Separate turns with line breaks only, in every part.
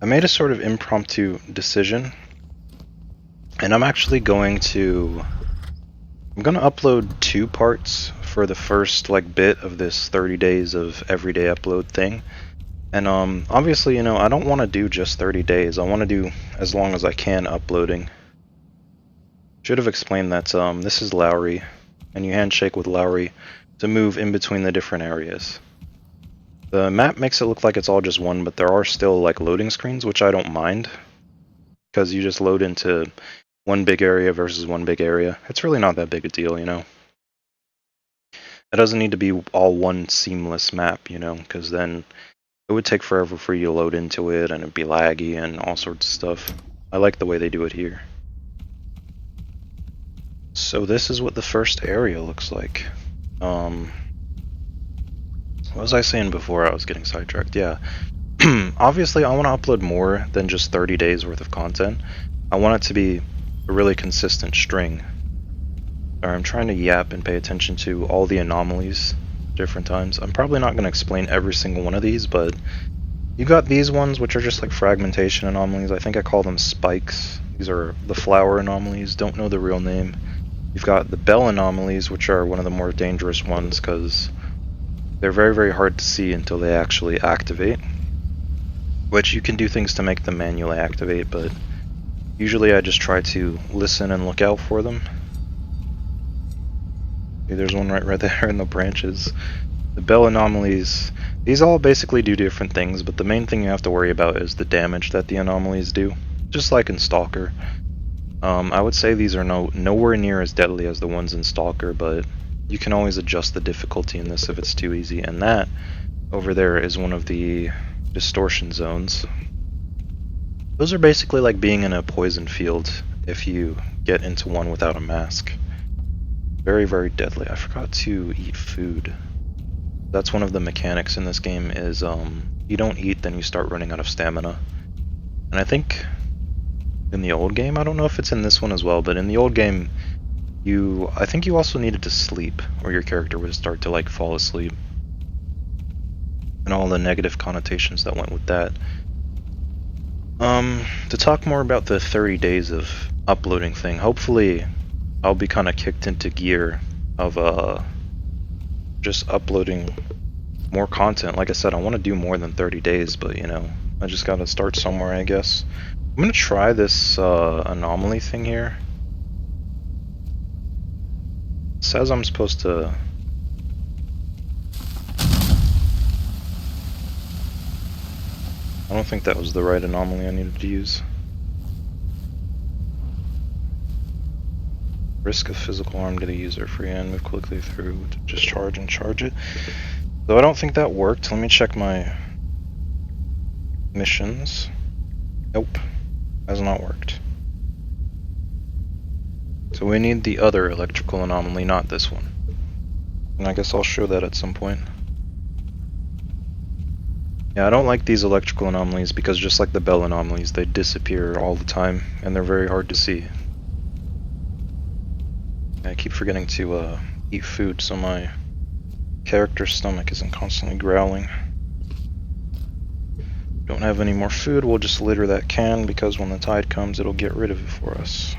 I made a sort of impromptu decision, and I'm actually going to upload 2 parts for the first like bit of this 30 days of everyday upload thing. And obviously, you know, I don't want to do just 30 days. I want to do as long as I can uploading. Should have explained that this is Lowry, and you handshake with Lowry to move in between the different areas. The map makes it look like it's all just one, but there are still like loading screens, which I don't mind, because you just load into one big area versus one big area. It's really not that big a deal, you know. It doesn't need to be all one seamless map, you know, because then it would take forever for you to load into it, and it'd be laggy and all sorts of stuff. I like the way they do it here. So this is what the first area looks like. What was I saying before? I was getting sidetracked. Yeah. Obviously, I want to upload more than just 30 days worth of content. I want it to be a really consistent string. I'm trying to yap and pay attention to all the anomalies different times. I'm probably not going to explain every single one of these, but you got these ones, which are just like fragmentation anomalies. I think I call them spikes. These are the flower anomalies. Don't know the real name. You've got the bell anomalies, which are one of the more dangerous ones because they're very, very hard to see until they actually activate. Which you can do things to make them manually activate, but usually I just try to listen and look out for them. Okay, there's one right there in the branches. The bell anomalies, these all basically do different things, but the main thing you have to worry about is the damage that the anomalies do, just like in Stalker. I would say these are nowhere near as deadly as the ones in Stalker, but you can always adjust the difficulty in this if it's too easy. And that over there is one of the distortion zones. Those are basically like being in a poison field if you get into one without a mask. Very, very deadly. I forgot to eat food. That's one of the mechanics in this game is you don't eat, then you start running out of stamina. And I think in the old game, I don't know if it's in this one as well, but in the old game, I think you also needed to sleep, or your character would start to like fall asleep. And all the negative connotations that went with that. To talk more about the 30 days of uploading thing, hopefully I'll be kind of kicked into gear of just uploading more content. Like I said, I want to do more than 30 days, but you know, I just gotta start somewhere, I guess. I'm gonna try this anomaly thing here. It says I'm supposed to... I don't think that was the right anomaly I needed to use. Risk of physical harm to the user. Free hand, move quickly through to discharge and charge it. Though I don't think that worked. Let me check my missions. Nope. Has not worked. So we need the other electrical anomaly, not this one. And I guess I'll show that at some point. Yeah, I don't like these electrical anomalies because just like the bell anomalies, they disappear all the time and they're very hard to see. I keep forgetting to eat food so my character's stomach isn't constantly growling. Don't have any more food, we'll just litter that can because when the tide comes it'll get rid of it for us.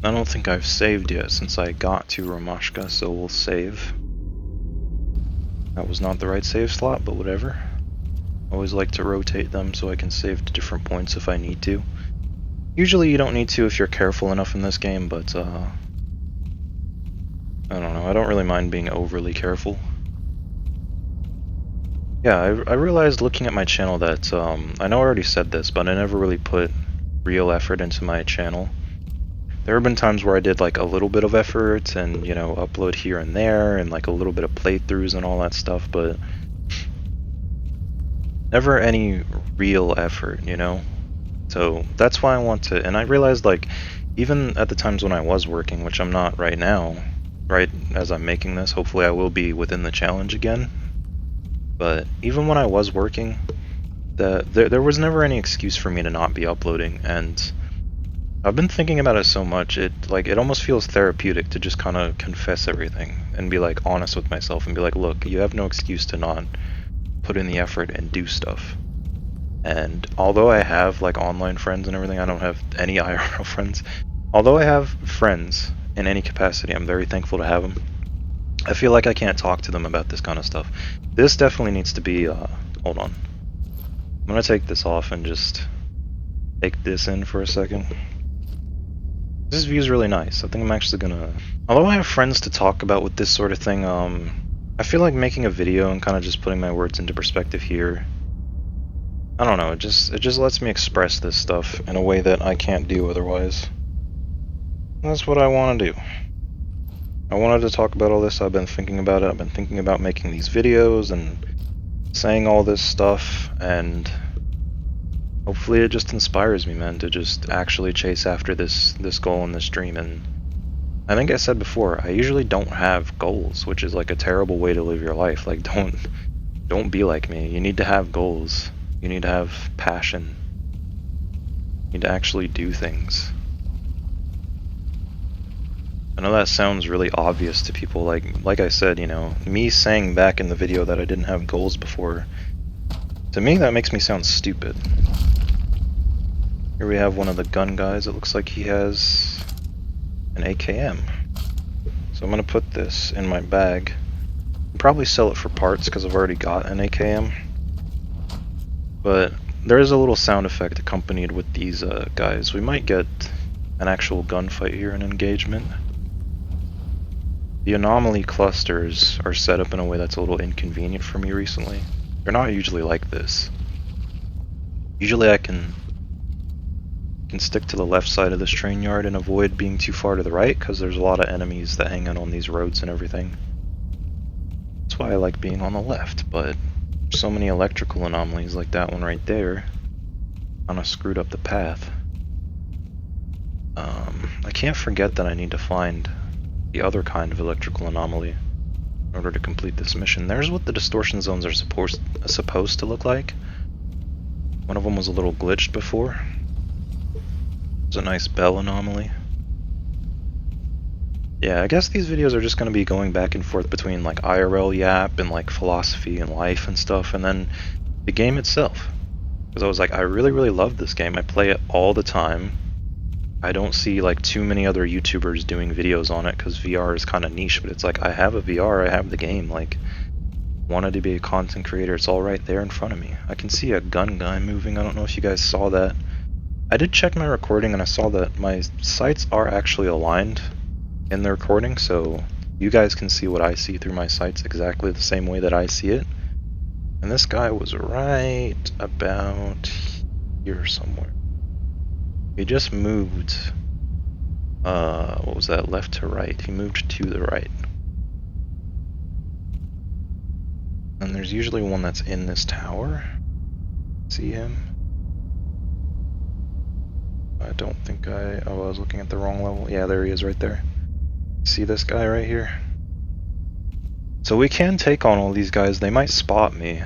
I don't think I've saved yet since I got to Romashka, so we'll save. That was not the right save slot, but whatever. Always like to rotate them so I can save to different points if I need to. Usually you don't need to if you're careful enough in this game, but I don't know, I don't really mind being overly careful. Yeah, I realized looking at my channel that, I know I already said this, but I never really put real effort into my channel. There have been times where I did like a little bit of effort and, you know, upload here and there and like a little bit of playthroughs and all that stuff, but never any real effort, you know? So that's why I want to, and I realized like, even at the times when I was working, which I'm not right now, right as I'm making this, hopefully I will be within the challenge again, but even when I was working, there was never any excuse for me to not be uploading, and I've been thinking about it so much, it almost feels therapeutic to just kind of confess everything and be like honest with myself and be like, look, you have no excuse to not put in the effort and do stuff. And although I have like online friends and everything, I don't have any IRL friends. Although I have friends in any capacity, I'm very thankful to have them. I feel like I can't talk to them about this kind of stuff. This definitely needs to be, hold on. I'm gonna take this off and just take this in for a second. This view is really nice. I think I'm actually gonna... Although I have friends to talk about with this sort of thing, I feel like making a video and kind of just putting my words into perspective here, I don't know, it just lets me express this stuff in a way that I can't do otherwise. That's what I want to do. I wanted to talk about all this. I've been thinking about it. I've been thinking about making these videos and saying all this stuff, and hopefully it just inspires me, man, to just actually chase after this goal and this dream. And I think I said before, I usually don't have goals, which is like a terrible way to live your life. Like, don't be like me. You need to have goals. You need to have passion. You need to actually do things. I know that sounds really obvious to people, like I said, you know, me saying back in the video that I didn't have goals before, to me that makes me sound stupid. Here we have one of the gun guys. It looks like he has an AKM. So I'm gonna put this in my bag. I'll probably sell it for parts because I've already got an AKM. But there is a little sound effect accompanied with these guys. We might get an actual gunfight here, an engagement. The anomaly clusters are set up in a way that's a little inconvenient for me recently. They're not usually like this. Usually I can stick to the left side of this train yard and avoid being too far to the right, because there's a lot of enemies that hang out on these roads and everything. That's why I like being on the left, but so many electrical anomalies like that one right there kinda screwed up the path. I can't forget that I need to find the other kind of electrical anomaly in order to complete this mission. There's what the distortion zones are supposed to look like. One of them was a little glitched before. There's a nice bell anomaly. Yeah, I guess these videos are just going to be going back and forth between like IRL yap and like philosophy and life and stuff, and then the game itself. Because I was like, I really love this game. I play it all the time. I don't see like too many other YouTubers doing videos on it because VR is kind of niche, but it's like, I have a VR, I have the game. Like, wanted to be a content creator, it's all right there in front of me. I can see a gun guy moving. I don't know if you guys saw that. I did check my recording and I saw that my sights are actually aligned in the recording, so you guys can see what I see through my sights exactly the same way that I see it. And this guy was right about here somewhere. He just moved, what was that, left to right? He moved to the right. And there's usually one that's in this tower. See him? I don't think I was looking at the wrong level. Yeah, there he is right there. See this guy right here? So we can take on all these guys. They might spot me,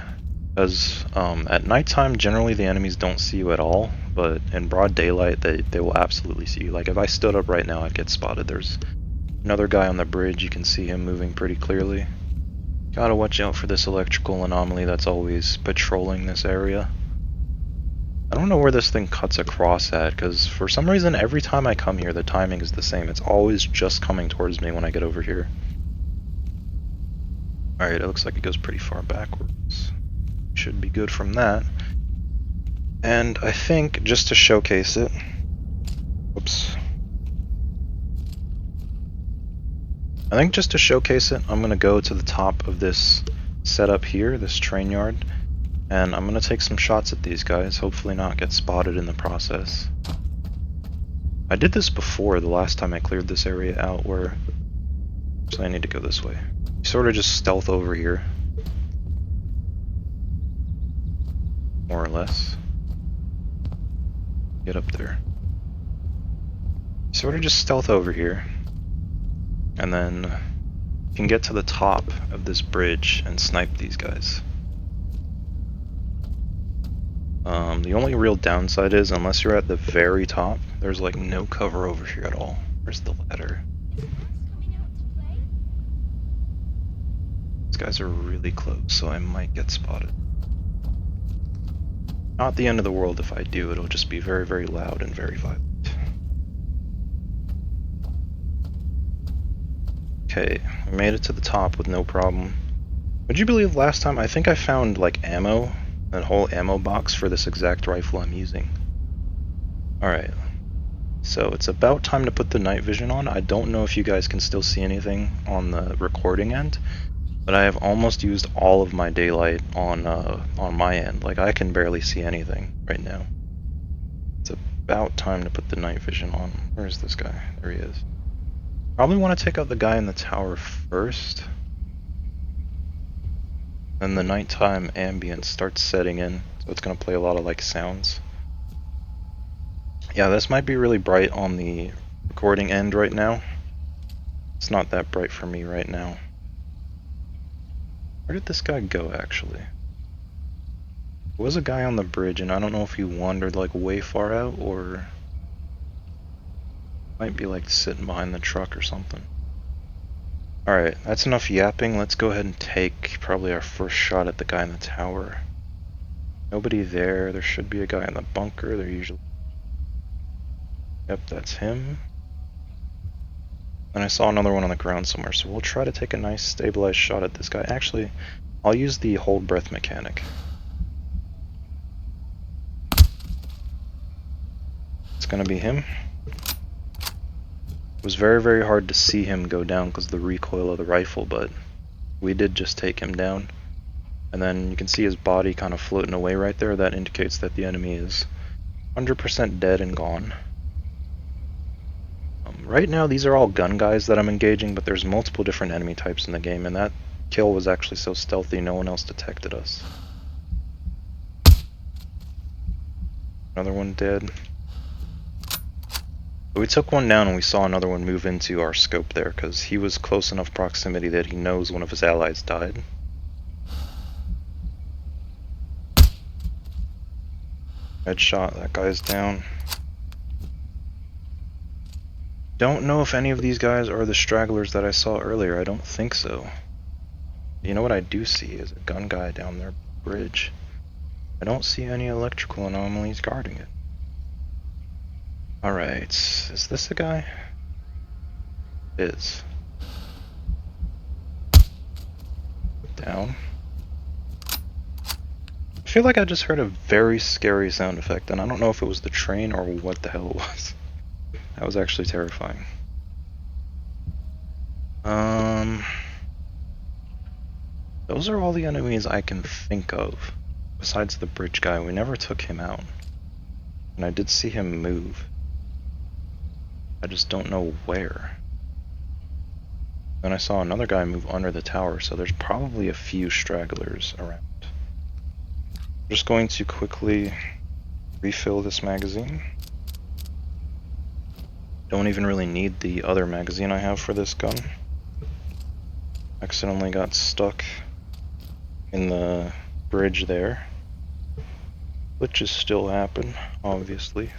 because at nighttime generally the enemies don't see you at all, but in broad daylight they will absolutely see you. Like if I stood up right now, I'd get spotted. There's another guy on the bridge. You can see him moving pretty clearly. Gotta watch out for this electrical anomaly that's always patrolling this area. I don't know where this thing cuts across at, because for some reason every time I come here the timing is the same. It's always just coming towards me when I get over here. Alright, it looks like it goes pretty far backwards. Should be good from that. And I think, just to showcase it... Whoops. I think just to showcase it, I'm going to go to the top of this setup here, this train yard, and I'm going to take some shots at these guys, hopefully not get spotted in the process. I did this before, the last time I cleared this area out, where... So I need to go this way. You sort of just stealth over here. More or less. Get up there. Sort of just stealth over here. And then you can get to the top of this bridge and snipe these guys. The only real downside is, unless you're at the very top, there's like no cover over here at all. Where's the ladder? These guys are really close, so I might get spotted. Not the end of the world if I do, it'll just be very, very loud and very violent. Okay, we made it to the top with no problem. Would you believe last time I think I found like ammo, a whole ammo box for this exact rifle I'm using. Alright, so it's about time to put the night vision on. I don't know if you guys can still see anything on the recording end, but I have almost used all of my daylight on my end. Like, I can barely see anything right now. It's about time to put the night vision on. Where is this guy? There he is. Probably want to take out the guy in the tower first. Then the nighttime ambience starts setting in, so it's going to play a lot of like sounds. Yeah, this might be really bright on the recording end right now. It's not that bright for me right now. Where did this guy go, actually? There was a guy on the bridge, and I don't know if he wandered like way far out, or might be like sitting behind the truck or something. Alright, that's enough yapping. Let's go ahead and take probably our first shot at the guy in the tower. Nobody there. There should be a guy in the bunker. There usually... Yep, that's him. And I saw another one on the ground somewhere, so we'll try to take a nice stabilized shot at this guy. Actually, I'll use the hold breath mechanic. It's gonna be him. It was very, very hard to see him go down because of the recoil of the rifle, but we did just take him down. And then you can see his body kind of floating away right there. That indicates that the enemy is 100% dead and gone. Right now, these are all gun guys that I'm engaging, but there's multiple different enemy types in the game, and that kill was actually so stealthy no one else detected us. Another one dead. But we took one down and we saw another one move into our scope there, because he was close enough proximity that he knows one of his allies died. Headshot, that guy's down. Don't know if any of these guys are the stragglers that I saw earlier. I don't think so. You know what I do see is a gun guy down their bridge. I don't see any electrical anomalies guarding it. Alright, is this the guy? It is. Down. I feel like I just heard a very scary sound effect, and I don't know if it was the train or what the hell it was. That was actually terrifying. Those are all the enemies I can think of. Besides the bridge guy, we never took him out. And I did see him move. I just don't know where. Then I saw another guy move under the tower, so there's probably a few stragglers around. I'm just going to quickly refill this magazine. Don't even really need the other magazine I have for this gun. Accidentally got stuck in the bridge there. Glitches still happen, obviously.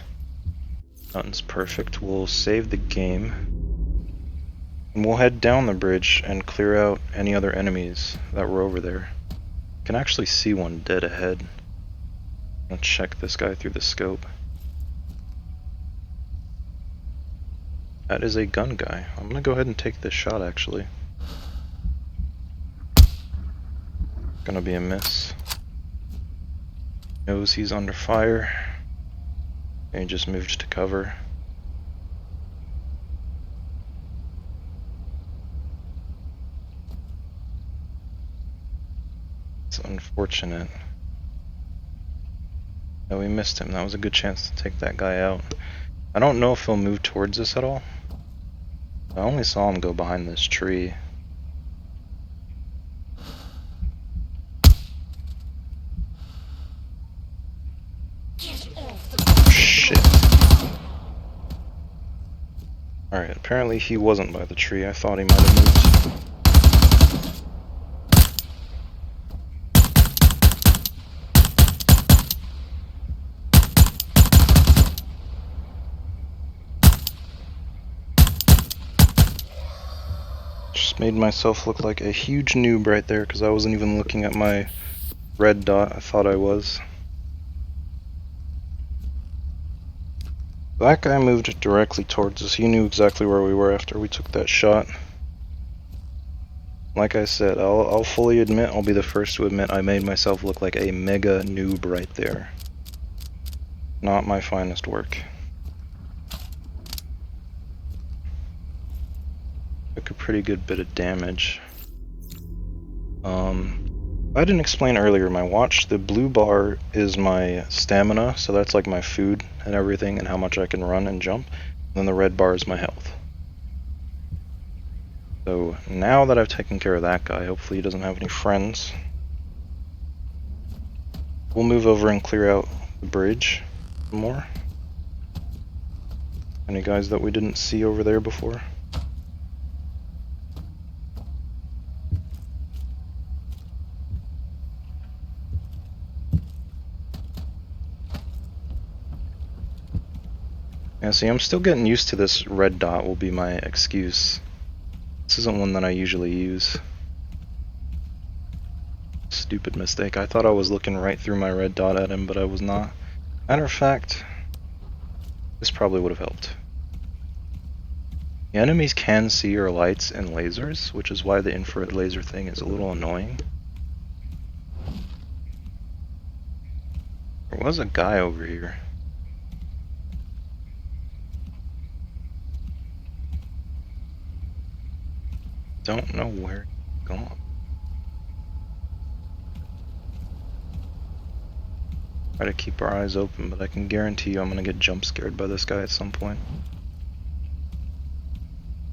Nothing's perfect. We'll save the game. And we'll head down the bridge and clear out any other enemies that were over there. I can actually see one dead ahead. I'll check this guy through the scope. That is a gun guy. I'm gonna go ahead and take this shot, actually. Gonna be a miss. Knows he's under fire. And he just moved to cover. It's unfortunate. No, we missed him. That was a good chance to take that guy out. I don't know if he'll move towards us at all. I only saw him go behind this tree. Shit. Alright, apparently he wasn't by the tree. I thought he might have moved. Made myself look like a huge noob right there because I wasn't even looking at my red dot. I thought I was. That guy moved directly towards us. He knew exactly where we were after we took that shot. Like I said, I'll fully admit, I'll be the first to admit I made myself look like a mega noob right there. Not my finest work. Took a pretty good bit of damage. I didn't explain earlier, my watch, the blue bar is my stamina, so that's like my food and everything and how much I can run and jump. And then the red bar is my health. So now that I've taken care of that guy, hopefully he doesn't have any friends, we'll move over and clear out the bridge some more. Any guys that we didn't see over there before? Yeah, see, I'm still getting used to this red dot will be my excuse. This isn't one that I usually use. Stupid mistake. I thought I was looking right through my red dot at him, but I was not. Matter of fact, this probably would have helped. The enemies can see your lights and lasers, which is why the infrared laser thing is a little annoying. There was a guy over here. Don't know where he's gone. Try to keep our eyes open, but I can guarantee you I'm gonna get jump scared by this guy at some point.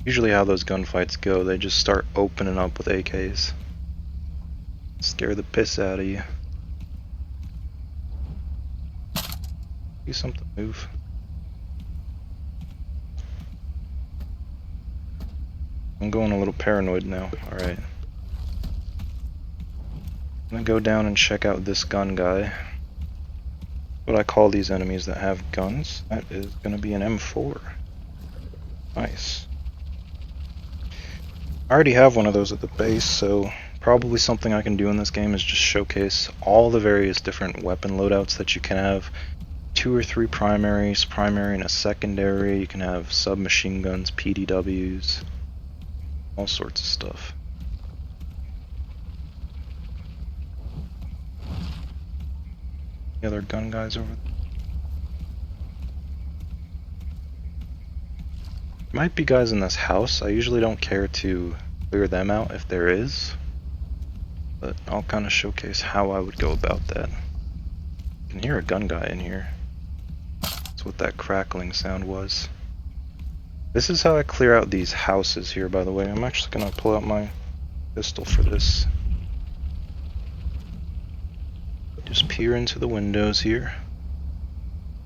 Usually how those gunfights go, they just start opening up with AKs. Scare the piss out of you. Do something, move. I'm going a little paranoid now, alright. I'm gonna go down and check out this gun guy. What I call these enemies that have guns. That is gonna be an M4. Nice. I already have one of those at the base, so probably something I can do in this game is just showcase all the various different weapon loadouts that you can have. 2 or 3 primaries, primary and a secondary. You can have submachine guns, PDWs, all sorts of stuff. The other gun guys over there. Might be guys in this house. I usually don't care to clear them out if there is, but I'll kind of showcase how I would go about that. I can hear a gun guy in here. That's what that crackling sound was. This is how I clear out these houses here, by the way. I'm actually going to pull out my pistol for this. Just peer into the windows here.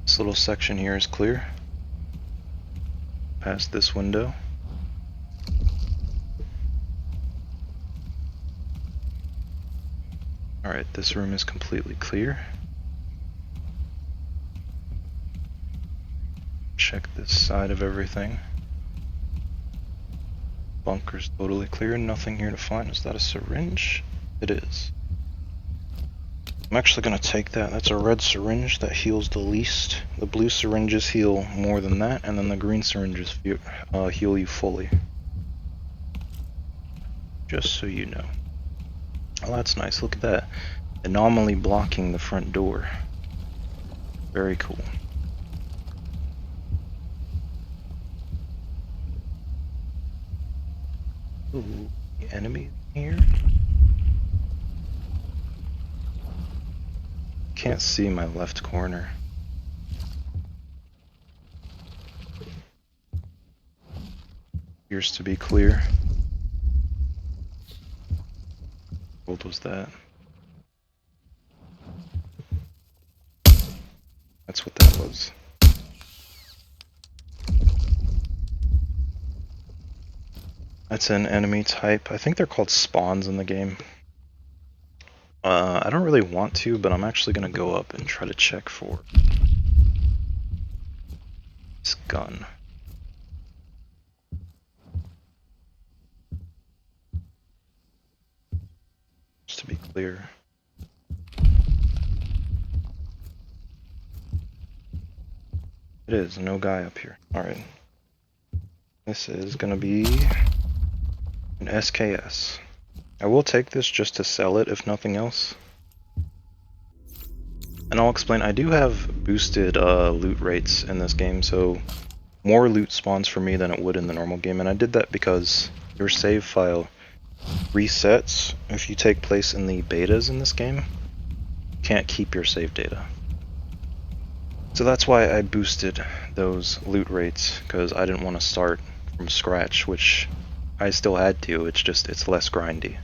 This little section here is clear. Past this window. Alright, this room is completely clear. Check this side of everything. Bunker's totally clear, nothing here to find. Is that a syringe? It is. I'm actually going to take that. That's a red syringe that heals the least. The blue syringes heal more than that, and then the green syringes heal you fully. Just so you know. Oh, that's nice. Look at that. Anomaly blocking the front door. Very cool. Ooh, the enemy here? Can't see my left corner. Appears to be clear. What was that? That's what that was. That's an enemy type. I think they're called spawns in the game. I don't really want to, but I'm actually going to go up and try to check for this gun. Just to be clear. It is, no guy up here. Alright. This is gonna be an SKS. I will take this just to sell it, if nothing else. And I'll explain, I do have boosted loot rates in this game, so more loot spawns for me than it would in the normal game, and I did that because your save file resets if you take place in the betas in this game. You can't keep your save data. So that's why I boosted those loot rates, because I didn't want to start from scratch, which I still had to, it's less grindy.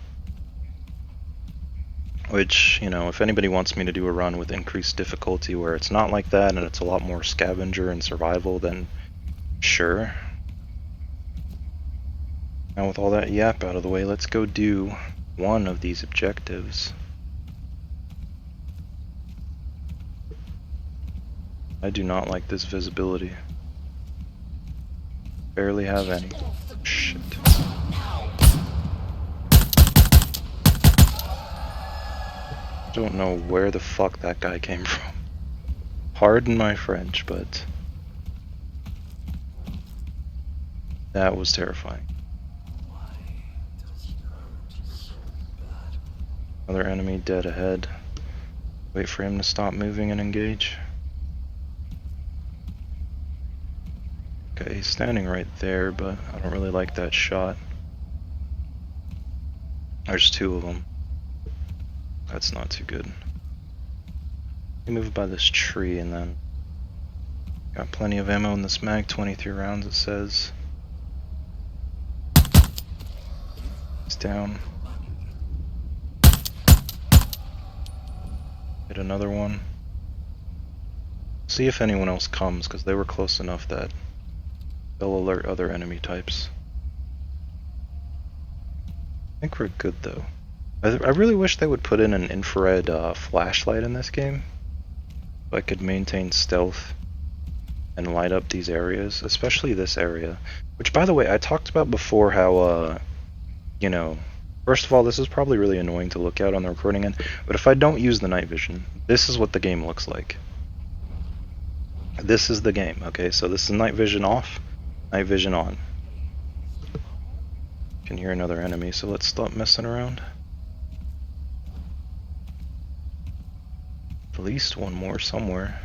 Which, you know, if anybody wants me to do a run with increased difficulty where it's not like that and it's a lot more scavenger and survival, then sure. Now with all that yap out of the way, let's go do one of these objectives. I do not like this visibility. Barely have any. Shit. Don't know where the fuck that guy came from. Pardon my French, but that was terrifying. Another enemy dead ahead. Wait for him to stop moving and engage. Okay, he's standing right there, but I don't really like that shot. There's two of them. That's not too good. We move by this tree and then got plenty of ammo in this mag, 23 rounds it says. He's down. Hit another one. See if anyone else comes, because they were close enough that they'll alert other enemy types. I think we're good though. I really wish they would put in an infrared flashlight in this game, so I could maintain stealth and light up these areas, especially this area. Which, by the way, I talked about before how, you know, first of all, this is probably really annoying to look at on the recording end, but if I don't use the night vision, this is what the game looks like. This is the game, okay? So this is night vision off, night vision on. Can hear another enemy, so let's stop messing around. At least one more somewhere.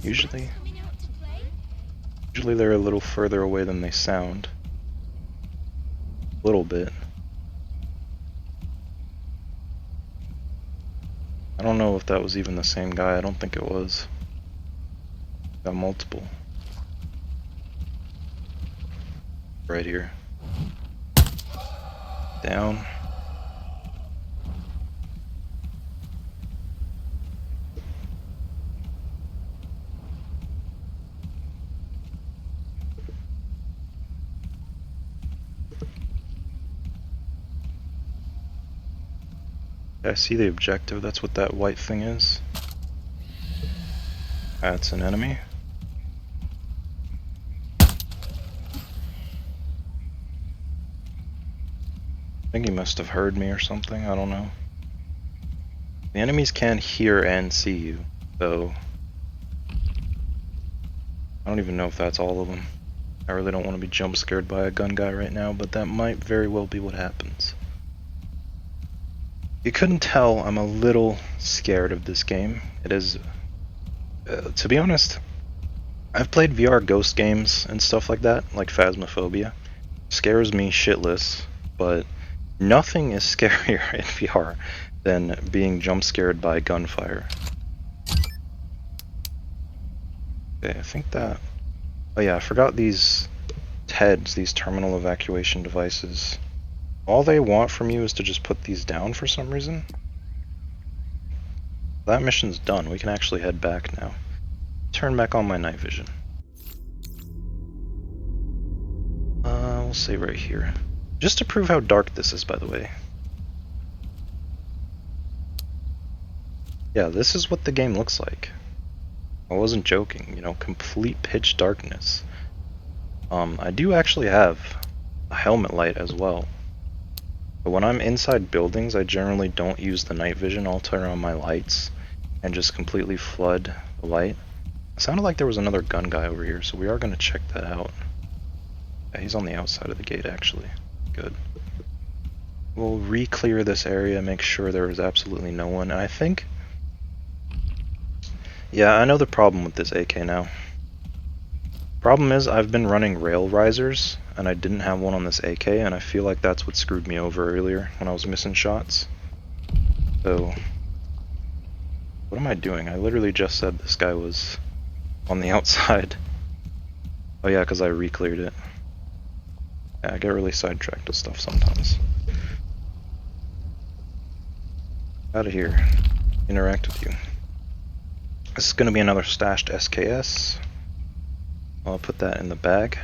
Usually they're a little further away than they sound. A little bit. I don't know if that was even the same guy. I don't think it was. Got multiple. Right here. Down. I see the objective, that's what that white thing is. That's an enemy. I think he must have heard me or something, I don't know. The enemies can hear and see you, so I don't even know if that's all of them. I really don't want to be jump scared by a gun guy right now, but that might very well be what happens. You couldn't tell, I'm a little scared of this game. It is, to be honest, I've played VR ghost games and stuff like that, like Phasmophobia. Scares me shitless, but nothing is scarier in VR than being jump scared by gunfire. Okay, I think that... Oh yeah, I forgot these TEDs, these terminal evacuation devices. All they want from you is to just put these down for some reason. That mission's done. We can actually head back now. Turn back on my night vision. We'll say right here. Just to prove how dark this is, by the way. Yeah, this is what the game looks like. I wasn't joking, you know, complete pitch darkness. I do actually have a helmet light as well. But when I'm inside buildings, I generally don't use the night vision. I'll turn on my lights and just completely flood the light. It sounded like there was another gun guy over here, so we are going to check that out. Yeah, he's on the outside of the gate, actually. Good. We'll re-clear this area, make sure there is absolutely no one. And I think... yeah, I know the problem with this AK now. Problem is, I've been running rail risers, and I didn't have one on this AK, and I feel like that's what screwed me over earlier when I was missing shots. So... what am I doing? I literally just said this guy was on the outside. Oh yeah, because I re-cleared it. Yeah, I get really sidetracked with stuff sometimes. Out of here. Interact with you. This is going to be another stashed SKS. I'll put that in the bag.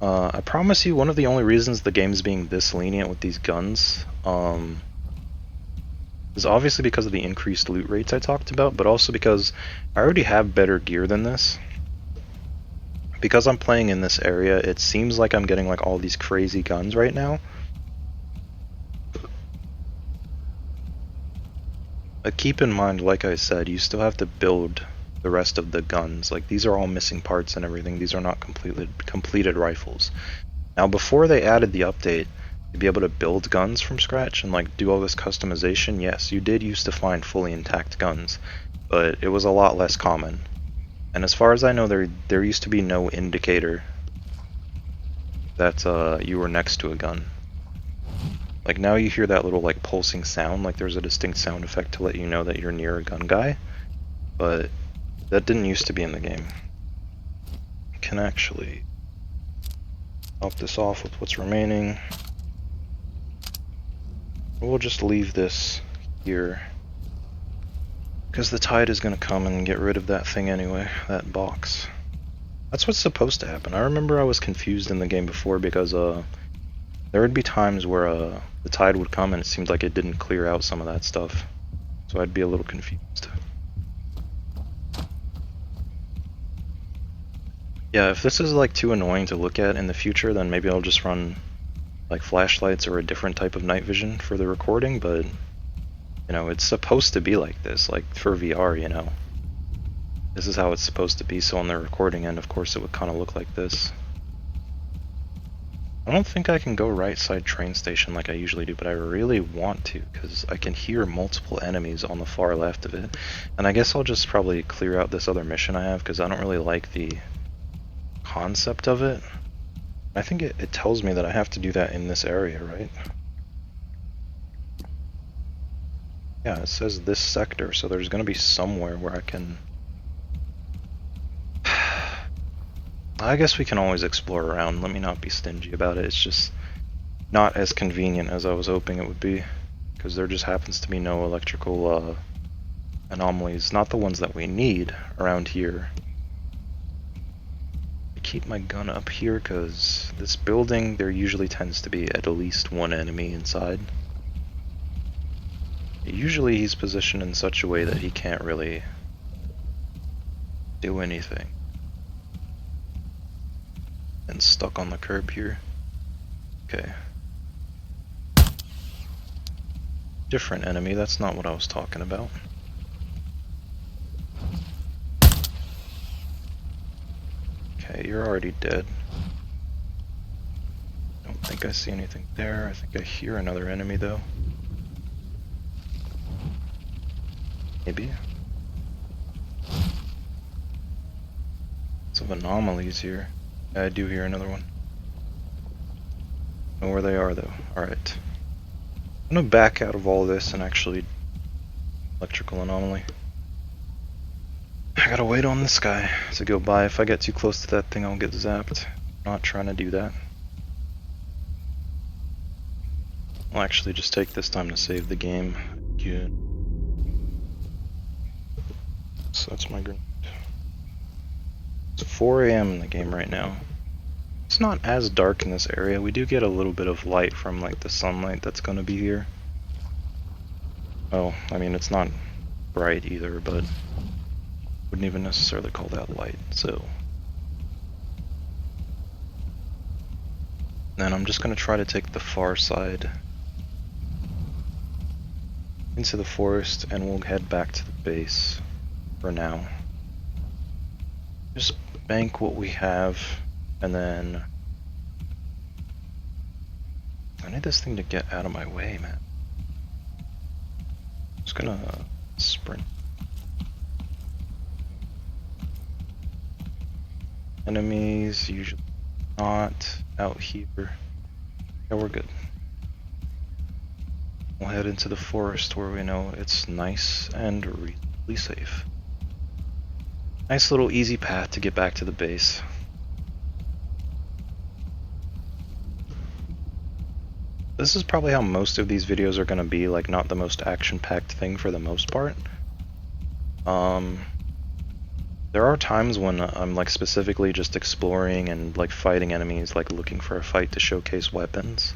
I promise you, one of the only reasons the game's being this lenient with these guns is obviously because of the increased loot rates I talked about, but also because I already have better gear than this. Because I'm playing in this area, it seems like I'm getting like all these crazy guns right now. But keep in mind, like I said, you still have to build the rest of the guns. Like, these are all missing parts and everything. These are not completed rifles. Now, before they added the update to be able to build guns from scratch and like do all this customization, yes, you did used to find fully intact guns, but it was a lot less common. And as far as I know, there used to be no indicator that you were next to a gun. Like, now you hear that little like pulsing sound, like there's a distinct sound effect to let you know that you're near a gun guy, but that didn't used to be in the game. I can actually top this off with what's remaining. We'll just leave this here, because the tide is going to come and get rid of that thing anyway, that box. That's what's supposed to happen. I remember I was confused in the game before because there would be times where the tide would come and it seemed like it didn't clear out some of that stuff. So I'd be a little confused. Yeah, if this is like too annoying to look at in the future, then maybe I'll just run like flashlights or a different type of night vision for the recording, but you know, it's supposed to be like this, like for VR, you know. This is how it's supposed to be, so on the recording end, of course, it would kind of look like this. I don't think I can go right side train station like I usually do, but I really want to, because I can hear multiple enemies on the far left of it. And I guess I'll just probably clear out this other mission I have, because I don't really like the concept of it. I think it tells me that I have to do that in this area, right? Yeah, it says this sector, so there's going to be somewhere where I can... I guess we can always explore around, let me not be stingy about it. It's just not as convenient as I was hoping it would be, because there just happens to be no electrical anomalies, not the ones that we need around here. I keep my gun up here because this building, there usually tends to be at least one enemy inside. Usually he's positioned in such a way that he can't really do anything. And stuck on the curb here. Okay. Different enemy, that's not what I was talking about. Okay, you're already dead. Don't think I see anything there. I think I hear another enemy though. Maybe. Lots of anomalies here. I do hear another one. Know where they are though. Alright. I'm gonna back out of all this and actually electrical anomaly. I gotta wait on this guy to go by. If I get too close to that thing, I'll get zapped. I'm not trying to do that. I'll actually just take this time to save the game. Good. So that's my grenade. It's 4 AM in the game right now. It's not as dark in this area. We do get a little bit of light from like the sunlight that's gonna be here. Well, I mean, it's not bright either, but wouldn't even necessarily call that light, so. Then I'm just gonna try to take the far side. into the forest, and we'll head back to the base for now. Just bank what we have, and then I need this thing to get out of my way, man. I'm just gonna sprint. Enemies usually not out here. Yeah, we're good. We'll head into the forest where we know it's nice and reasonably safe. Nice little easy path to get back to the base. This is probably how most of these videos are going to be, like not the most action-packed thing for the most part. There are times when I'm like specifically just exploring and like fighting enemies, like looking for a fight to showcase weapons.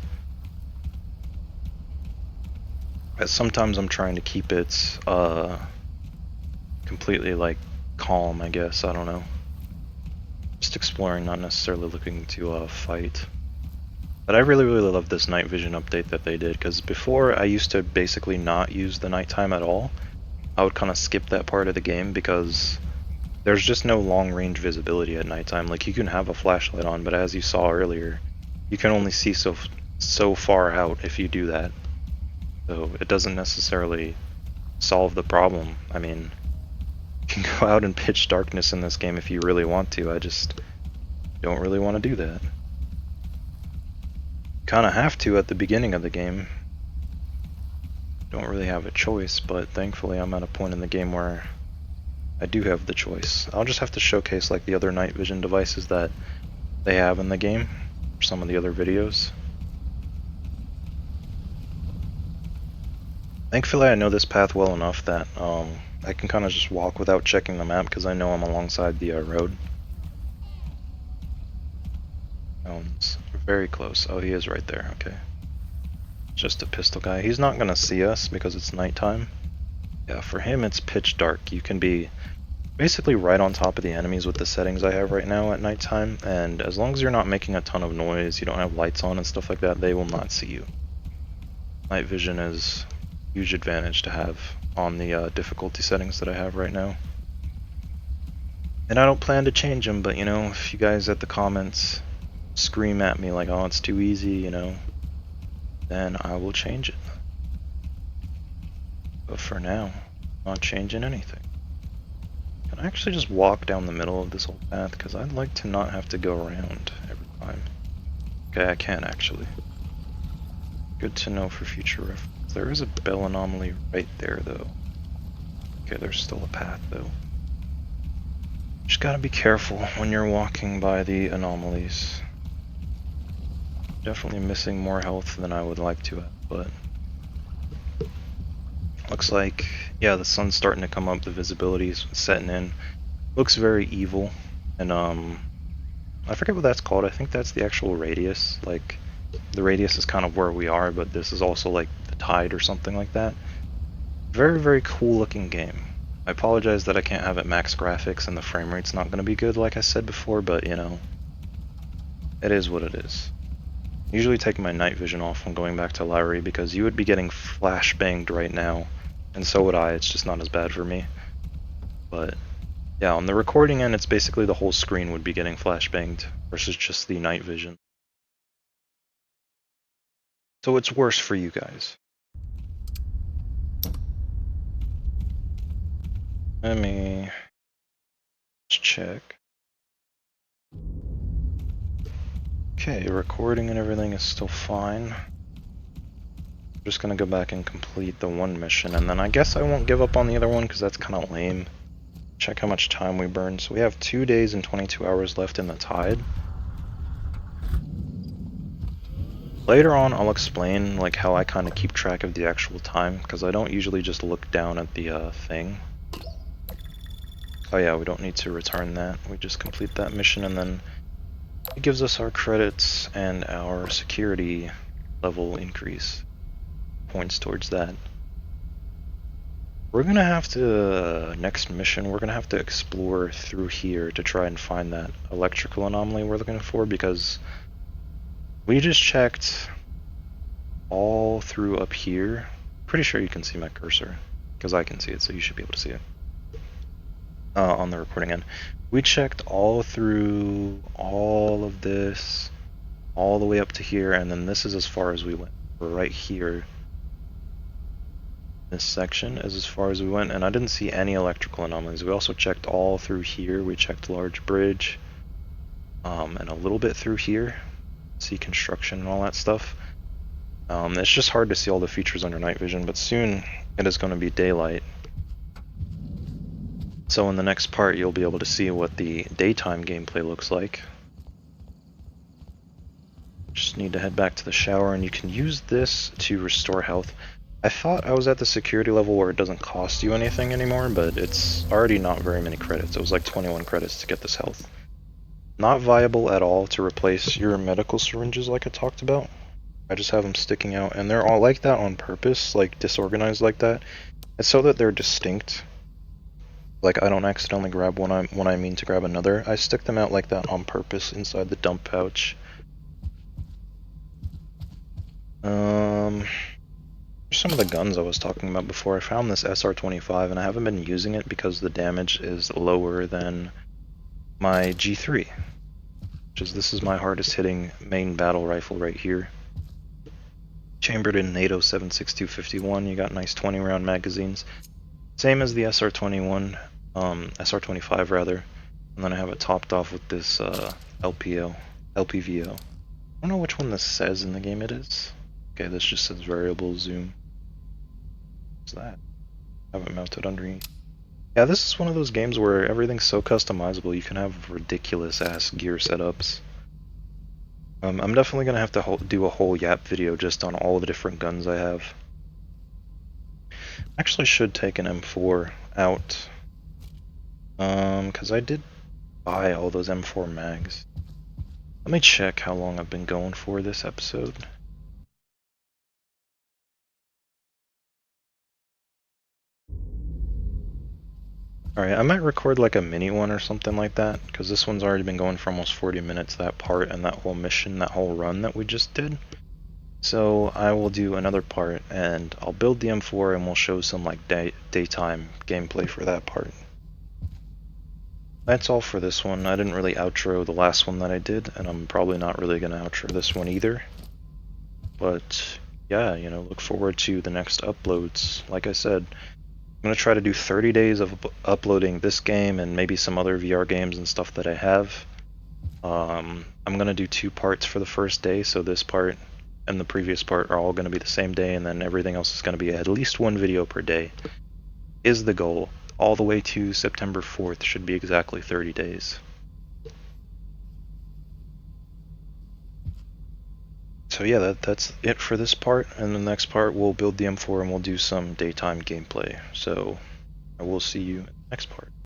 But sometimes I'm trying to keep it completely like calm, I guess, I don't know. Just exploring, not necessarily looking to fight. But I really love this night vision update that they did, because before I used to basically not use the nighttime at all. I would kind of skip that part of the game because there's just no long range visibility at nighttime. Like, you can have a flashlight on, but as you saw earlier, you can only see so far out if you do that. So it doesn't necessarily solve the problem. I mean, you can go out in pitch darkness in this game if you really want to. I just don't really want to do that. Kind of have to at the beginning of the game. Don't really have a choice, but thankfully I'm at a point in the game where I do have the choice. I'll just have to showcase like the other night vision devices that they have in the game, for some of the other videos. Thankfully I know this path well enough that I can kind of just walk without checking the map because I know I'm alongside the road. It's very close. Oh, he is right there, okay. Just a pistol guy. He's not gonna see us because it's nighttime. Yeah, for him it's pitch dark. You can be basically right on top of the enemies with the settings I have right now at nighttime, and as long as you're not making a ton of noise, you don't have lights on and stuff like that, they will not see you. Night vision is a huge advantage to have on the difficulty settings that I have right now. And I don't plan to change them, but you know, if you guys at the comments scream at me like, oh, it's too easy, you know, then I will change it. But for now, I'm not changing anything. Can I actually just walk down the middle of this whole path? Because I'd like to not have to go around every time. Okay, I can actually. Good to know for future reference. There is a bell anomaly right there, though. Okay, there's still a path, though. Just gotta be careful when you're walking by the anomalies. Definitely missing more health than I would like to have, but looks like, yeah, the sun's starting to come up, the visibility's setting in. Looks very evil, and I forget what that's called. I think that's the actual radius. Like, the radius is kind of where we are, but this is also like the tide or something like that. Very cool looking game. I apologize that I can't have it max graphics and the frame rate's not going to be good like I said before, but you know, it is what it is. Usually take my night vision off when going back to Lowry because you would be getting flash banged right now, and so would I. It's just not as bad for me. But yeah, on the recording end, it's basically the whole screen would be getting flash banged versus just the night vision. So it's worse for you guys. Let me check. Okay, recording and everything is still fine. I'm just gonna go back and complete the one mission, and then I guess I won't give up on the other one because that's kind of lame. Check how much time we burned. So we have 2 days and 22 hours left in the tide. Later on, I'll explain like how I kind of keep track of the actual time, because I don't usually just look down at the thing. Oh yeah, we don't need to return that. We just complete that mission, and then it gives us our credits and our security level increase. Points towards that. We're gonna have to, next mission, we're gonna have to explore through here to try and find that electrical anomaly we're looking for, because we just checked all through up here pretty sure you can see my cursor, because I can see it, so you should be able to see it on the recording end. We checked all through all of this, all the way up to here, and then this is as far as we went. We're right here. This section is as far as we went, and I didn't see any electrical anomalies. We also checked all through here. We checked large bridge, and a little bit through here. See construction and all that stuff. It's just hard to see all the features under night vision, but soon it is going to be daylight. So in the next part, you'll be able to see what the daytime gameplay looks like. Just need to head back to the shower, and you can use this to restore health. I thought I was at the security level where it doesn't cost you anything anymore, but it's already not very many credits. It was like 21 credits to get this health. Not viable at all to replace your medical syringes like I talked about. I just have them sticking out, and they're all like that on purpose, like disorganized like that. It's so that they're distinct. Like I don't accidentally grab one when I mean to grab another. I stick them out like that on purpose inside the dump pouch. Some of the guns I was talking about before. I found this SR-25 and I haven't been using it because the damage is lower than my G3. This is my hardest hitting main battle rifle right here. Chambered in NATO 7.6251, you got nice 20 round magazines. Same as the SR-21, SR-25 rather. And then I have it topped off with this LPVO. I don't know which one this says in the game it is. Okay, this just says variable zoom. What's that? I have it mounted underneath. Yeah, this is one of those games where everything's so customizable. You can have ridiculous ass gear setups. I'm definitely gonna have to do a whole Yap video just on all the different guns I have. Actually, should take an M4 out, because I did buy all those M4 mags. Let me check how long I've been going for this episode. Alright, I might record like a mini one or something like that, because this one's already been going for almost 40 minutes, that part and that whole mission, that whole run that we just did. So I will do another part, and I'll build the M4 and we'll show some like daytime gameplay for that part. That's all for this one. I didn't really outro the last one that I did, and I'm probably not really going to outro this one either. But yeah, you know, look forward to the next uploads. Like I said, I'm going to try to do 30 days of uploading this game and maybe some other VR games and stuff that I have. I'm going to do 2 parts for the first day, so this part and the previous part are all going to be the same day, and then everything else is going to be at least 1 video per day, is the goal. All the way to September 4th should be exactly 30 days. So yeah, that's it for this part, and the next part we'll build the M4 and we'll do some daytime gameplay. So I will see you in the next part.